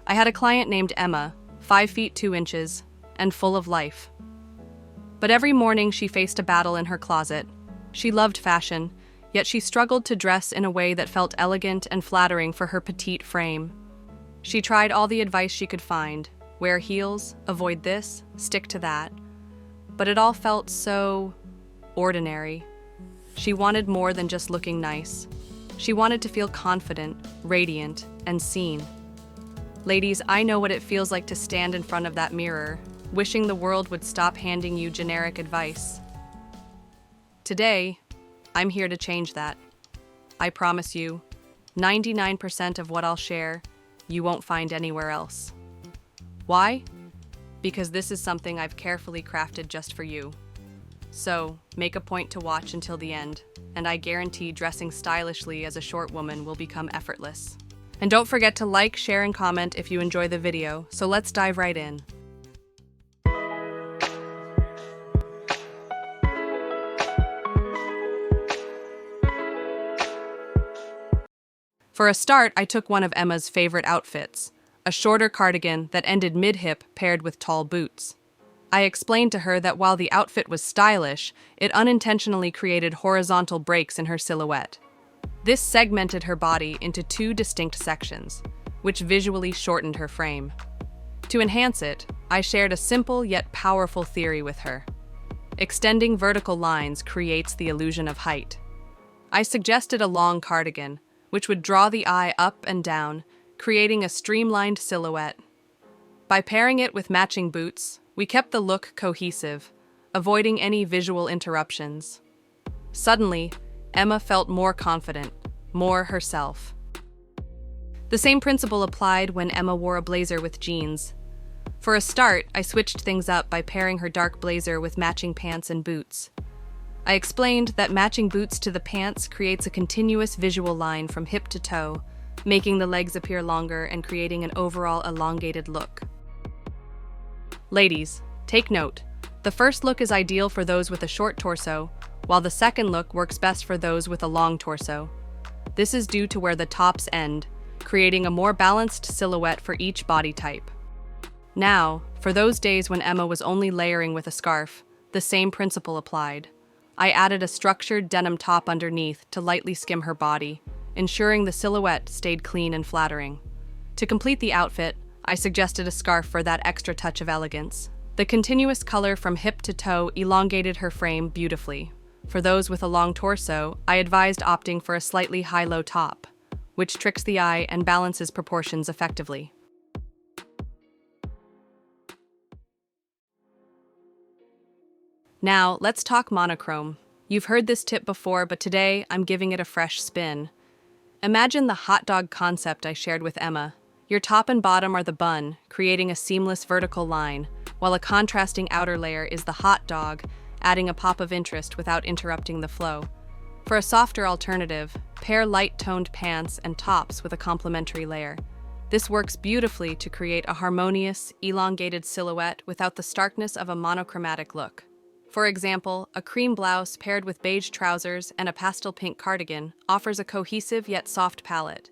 I had a client named Emma, 5 feet 2 inches, and full of life. But every morning she faced a battle in her closet. She loved fashion, yet she struggled to dress in a way that felt elegant and flattering for her petite frame. She tried all the advice she could find: wear heels, avoid this, stick to that. But it all felt so ordinary. She wanted more than just looking nice. She wanted to feel confident, radiant, and seen. Ladies, I know what it feels like to stand in front of that mirror, wishing the world would stop handing you generic advice. Today, I'm here to change that. I promise you, 99% of what I'll share, you won't find anywhere else. Why? Because this is something I've carefully crafted just for you. So, make a point to watch until the end, and I guarantee dressing stylishly as a short woman will become effortless. And don't forget to like, share, and comment if you enjoy the video, so let's dive right in. For a start, I took one of Emma's favorite outfits, a shorter cardigan that ended mid-hip paired with tall boots. I explained to her that while the outfit was stylish, it unintentionally created horizontal breaks in her silhouette. This segmented her body into 2 distinct sections, which visually shortened her frame. To enhance it, I shared a simple yet powerful theory with her. Extending vertical lines creates the illusion of height. I suggested a long cardigan, which would draw the eye up and down, creating a streamlined silhouette. By pairing it with matching boots, we kept the look cohesive, avoiding any visual interruptions. Suddenly, Emma felt more confident, more herself. The same principle applied when Emma wore a blazer with jeans. For a start, I switched things up by pairing her dark blazer with matching pants and boots. I explained that matching boots to the pants creates a continuous visual line from hip to toe, making the legs appear longer and creating an overall elongated look. Ladies, take note. The first look is ideal for those with a short torso, while the second look works best for those with a long torso. This is due to where the tops end, creating a more balanced silhouette for each body type. Now, for those days when Emma was only layering with a scarf, the same principle applied. I added a structured denim top underneath to lightly skim her body, ensuring the silhouette stayed clean and flattering. To complete the outfit, I suggested a scarf for that extra touch of elegance. The continuous color from hip to toe elongated her frame beautifully. For those with a long torso, I advised opting for a slightly high-low top, which tricks the eye and balances proportions effectively. Now, let's talk monochrome. You've heard this tip before, but today I'm giving it a fresh spin. Imagine the hot dog concept I shared with Emma. Your top and bottom are the bun, creating a seamless vertical line, while a contrasting outer layer is the hot dog, adding a pop of interest without interrupting the flow. For a softer alternative, pair light-toned pants and tops with a complementary layer. This works beautifully to create a harmonious, elongated silhouette without the starkness of a monochromatic look. For example, a cream blouse paired with beige trousers and a pastel pink cardigan offers a cohesive yet soft palette.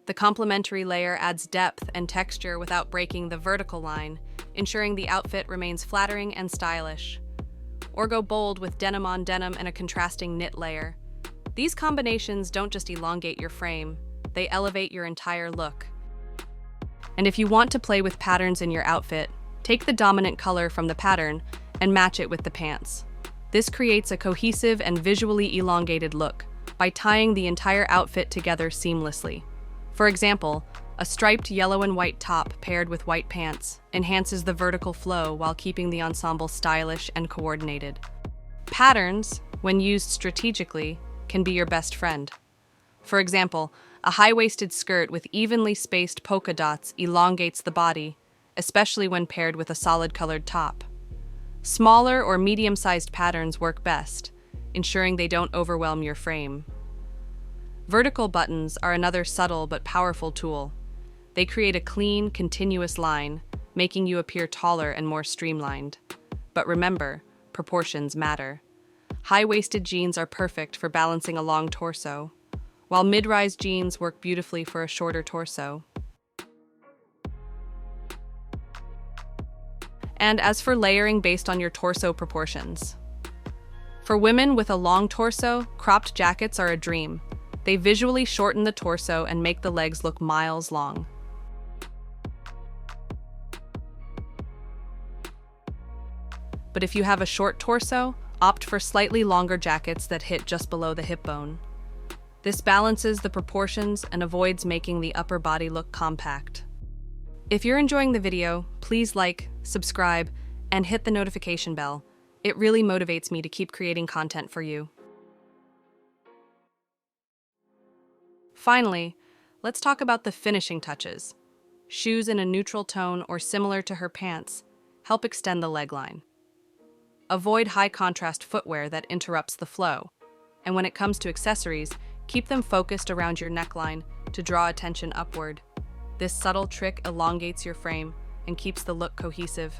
The complementary layer adds depth and texture without breaking the vertical line, ensuring the outfit remains flattering and stylish. Or go bold with denim on denim and a contrasting knit layer. These combinations don't just elongate your frame, they elevate your entire look. And if you want to play with patterns in your outfit, take the dominant color from the pattern and match it with the pants. This creates a cohesive and visually elongated look by tying the entire outfit together seamlessly. For example, a striped yellow and white top paired with white pants enhances the vertical flow while keeping the ensemble stylish and coordinated. Patterns, when used strategically, can be your best friend. For example, a high-waisted skirt with evenly spaced polka dots elongates the body, especially when paired with a solid-colored top. Smaller or medium-sized patterns work best, ensuring they don't overwhelm your frame. Vertical buttons are another subtle but powerful tool. They create a clean, continuous line, making you appear taller and more streamlined. But remember, proportions matter. High-waisted jeans are perfect for balancing a long torso, while mid-rise jeans work beautifully for a shorter torso. And as for layering based on your torso proportions. For women with a long torso, cropped jackets are a dream. They visually shorten the torso and make the legs look miles long. But if you have a short torso, opt for slightly longer jackets that hit just below the hip bone. This balances the proportions and avoids making the upper body look compact. If you're enjoying the video, please like, subscribe, and hit the notification bell. It really motivates me to keep creating content for you. Finally, let's talk about the finishing touches. Shoes in a neutral tone or similar to her pants help extend the leg line. Avoid high-contrast footwear that interrupts the flow. And when it comes to accessories, keep them focused around your neckline to draw attention upward. This subtle trick elongates your frame and keeps the look cohesive.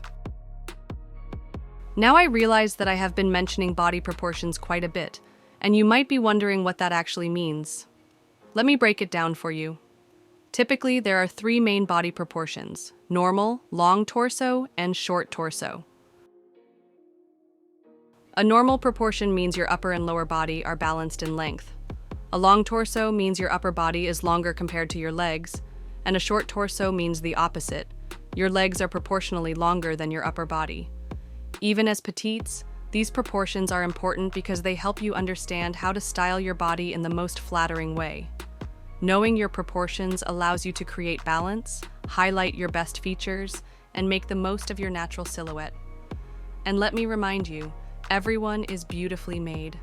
Now I realize that I have been mentioning body proportions quite a bit, and you might be wondering what that actually means. Let me break it down for you. Typically, there are 3 main body proportions: normal, long torso, and short torso. A normal proportion means your upper and lower body are balanced in length. A long torso means your upper body is longer compared to your legs, and a short torso means the opposite. Your legs are proportionally longer than your upper body. Even as petites, these proportions are important because they help you understand how to style your body in the most flattering way. Knowing your proportions allows you to create balance, highlight your best features, and make the most of your natural silhouette. And let me remind you, everyone is beautifully made.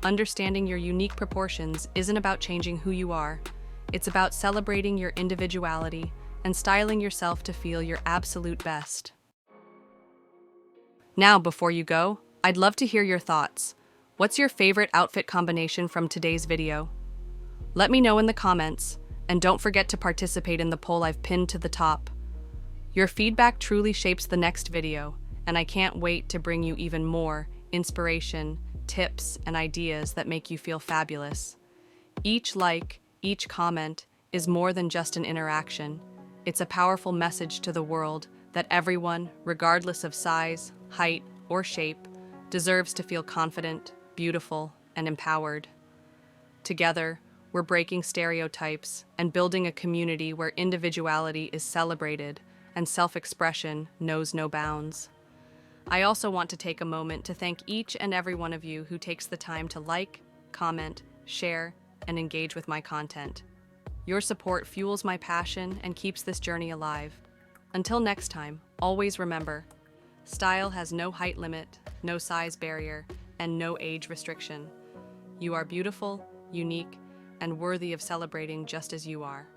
Understanding your unique proportions isn't about changing who you are. It's about celebrating your individuality and styling yourself to feel your absolute best. Now, before you go, I'd love to hear your thoughts. What's your favorite outfit combination from today's video? Let me know in the comments, and don't forget to participate in the poll I've pinned to the top. Your feedback truly shapes the next video, and I can't wait to bring you even more inspiration, tips, and ideas that make you feel fabulous. Each like, each comment is more than just an interaction. It's a powerful message to the world that everyone, regardless of size, height, or shape, deserves to feel confident, beautiful, and empowered. Together, we're breaking stereotypes and building a community where individuality is celebrated and self-expression knows no bounds. I also want to take a moment to thank each and every one of you who takes the time to like, comment, share, and engage with my content. Your support fuels my passion and keeps this journey alive. Until next time, always remember, style has no height limit, no size barrier, and no age restriction. You are beautiful, unique, and worthy of celebrating just as you are.